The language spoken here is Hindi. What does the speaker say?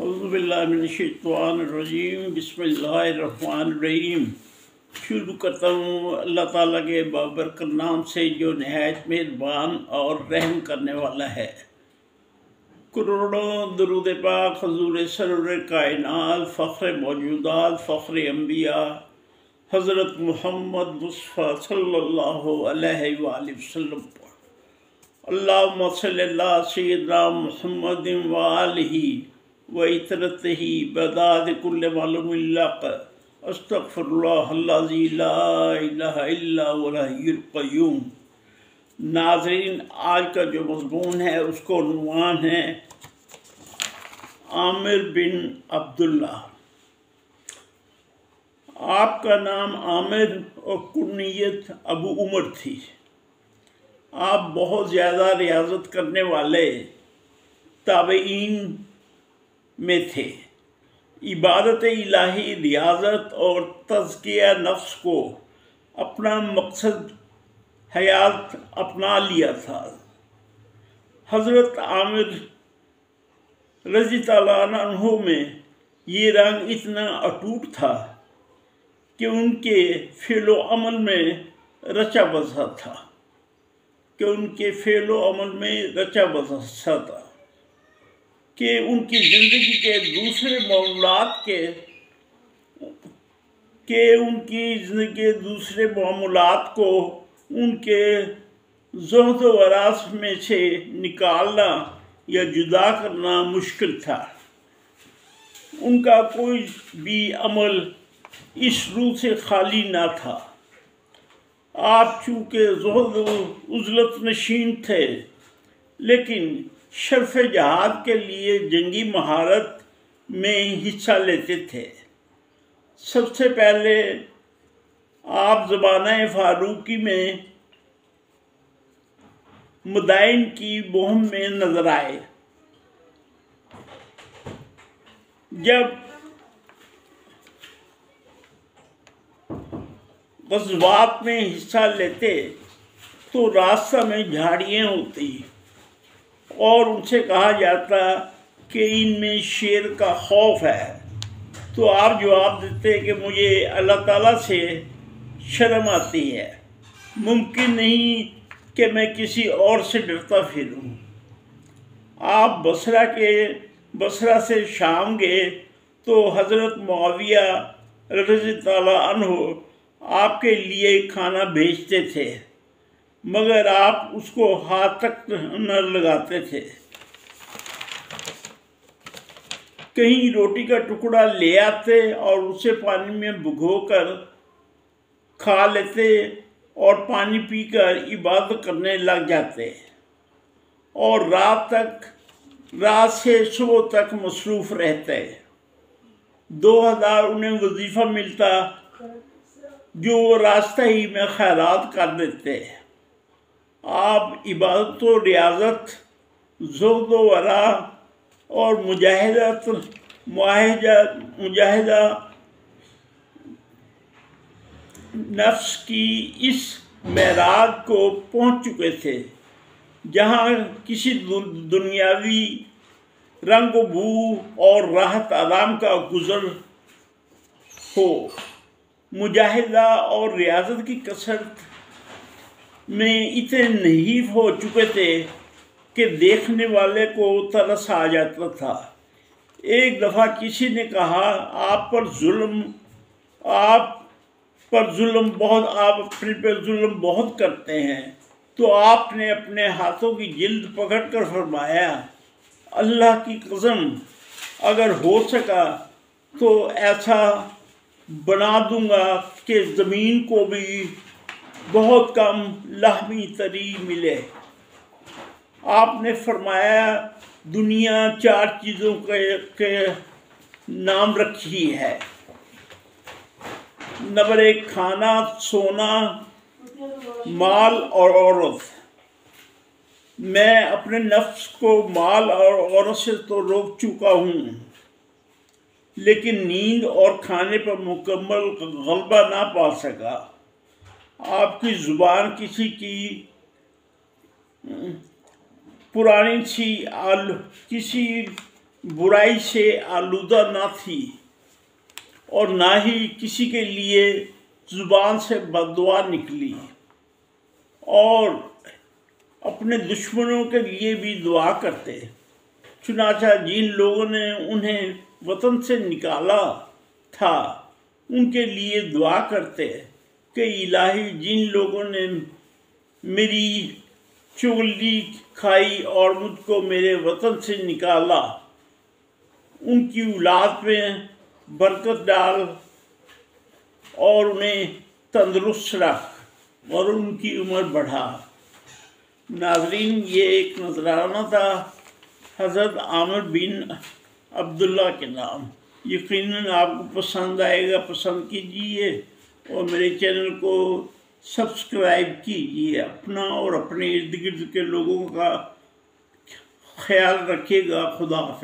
औज़ुबिल्लाहिमिनश्शैतानिर्रजीम बिस्मिल्लाहिर्रहमानिर्रहीम। शुरू करता हूँ अल्लाह ताला के बाबरकत नाम से जो नहायत मेहरबान और रहम करने वाला है। करोड़ों दरूद पाक हुज़ूर सरवर कायनात फ़ख्र मौजूदात फ़ख्र अंबिया हज़रत मोहम्मद मुस्तफ़ा सल्लल्लाहु अलैहि वसल्लम पर अल्लाहुम्मा सल्लि अला सय्यिदना मुहम्मदिन व आलिहि व इतरतिही बदाद कुल्ल मालूमिन लक अस्तग़फिरुल्लाह अल्लज़ी ला इलाहा इल्ला हुवल हय्युल क़य्यूम। नाज़रीन, आज का जो मज़मून है उसको उन्वान है आमिर बिन अब्दुल्ला। आपका नाम आमिर और कुन्नियत अबू उमर थी। आप बहुत ज़्यादा रियाज़त करने वाले ताबईन में थे। इबादत इलाही, रियाज़त और तज़किया नफ्स को अपना मकसद हयात अपना लिया था। हज़रत आमिर रज़ी अल्लाह अन्हु में ये रंग इतना अटूट था कि उनके फ़ेलो अमल में रचा बसा था कि उनकी ज़िंदगी के दूसरे मामूलात को उनके ज़ुहद व वरास में से निकालना या जुदा करना मुश्किल था। उनका कोई भी अमल इस रूह से खाली ना था। आप चूँकि ज़ुहद उज़लत नशीन थे, लेकिन शर्फ़ जहाद के लिए जंगी महारत में हिस्सा लेते थे। सबसे पहले आप ज़माना फ़ारूकी में मदाइन की मुहिम में नज़र आए। जब ग़ज़वात में हिस्सा लेते तो रास्ता में झाड़ियाँ होती और उनसे कहा जाता कि इनमें शेर का खौफ है। तो आप जवाब देते कि मुझे अल्लाह ताला से शर्म आती है, मुमकिन नहीं कि मैं किसी और से डरता फिरूं। आप बसरा से शाम गए तो हज़रत मुआविया रज़ी अल्लाह अन्हु आपके लिए खाना भेजते थे, मगर आप उसको हाथ तक न लगाते थे। कहीं रोटी का टुकड़ा ले आते और उसे पानी में भिगोकर खा लेते और पानी पीकर इबादत करने लग जाते और रात से सुबह तक मसरूफ़ रहते। 2000 उन्हें वजीफ़ा मिलता जो वो रास्ता ही में खैरात कर देते। आप इबादत व रियाज़त, ज़ुहद व वरा और मुजाहिदा नफ्स की इस मेराज को पहुँच चुके थे जहाँ किसी दुनियावी रंग बू और राहत आराम का गुज़र हो। मुजाहिदा और रियाज़त की कसरत में इतने नहीफ हो चुके थे कि देखने वाले को तरस आ जाता था। एक दफ़ा किसी ने कहा, आप अपने पर जुल्म बहुत करते हैं। तो आपने अपने हाथों की जिल्द पकड़कर फरमाया, अल्लाह की कसम, अगर हो सका तो ऐसा बना दूंगा कि ज़मीन को भी बहुत कम लाहमी तरी मिले। आपने फरमाया, दुनिया 4 चीज़ों के नाम रखी है। नंबर 1 खाना, सोना, माल और औरत। मैं अपने नफ्स को माल और औरत से तो रोक चुका हूँ, लेकिन नींद और खाने पर मुकम्मल गलबा ना पा सका। आपकी ज़ुबान किसी की पुरानी सी बुराई से आलूदा ना थी और ना ही किसी के लिए ज़ुबान से बददुआ निकली, और अपने दुश्मनों के लिए भी दुआ करते। चुनाचा जिन लोगों ने उन्हें वतन से निकाला था उनके लिए दुआ करते कि इलाही, जिन लोगों ने मेरी चुगली खाई और मुझको मेरे वतन से निकाला, उनकी औलाद में बरकत डाल और उन्हें तंदुरुस्त रख और उनकी उम्र बढ़ा। नाज़रीन, ये एक नजराना था हज़रत आमिर बिन अब्दुल्ला के नाम। यकीनन आपको पसंद आएगा, पसंद कीजिए और मेरे चैनल को सब्सक्राइब कीजिए। अपना और अपने इर्द गिर्द के लोगों का ख्याल रखिएगा। खुदा हाफ़िज़।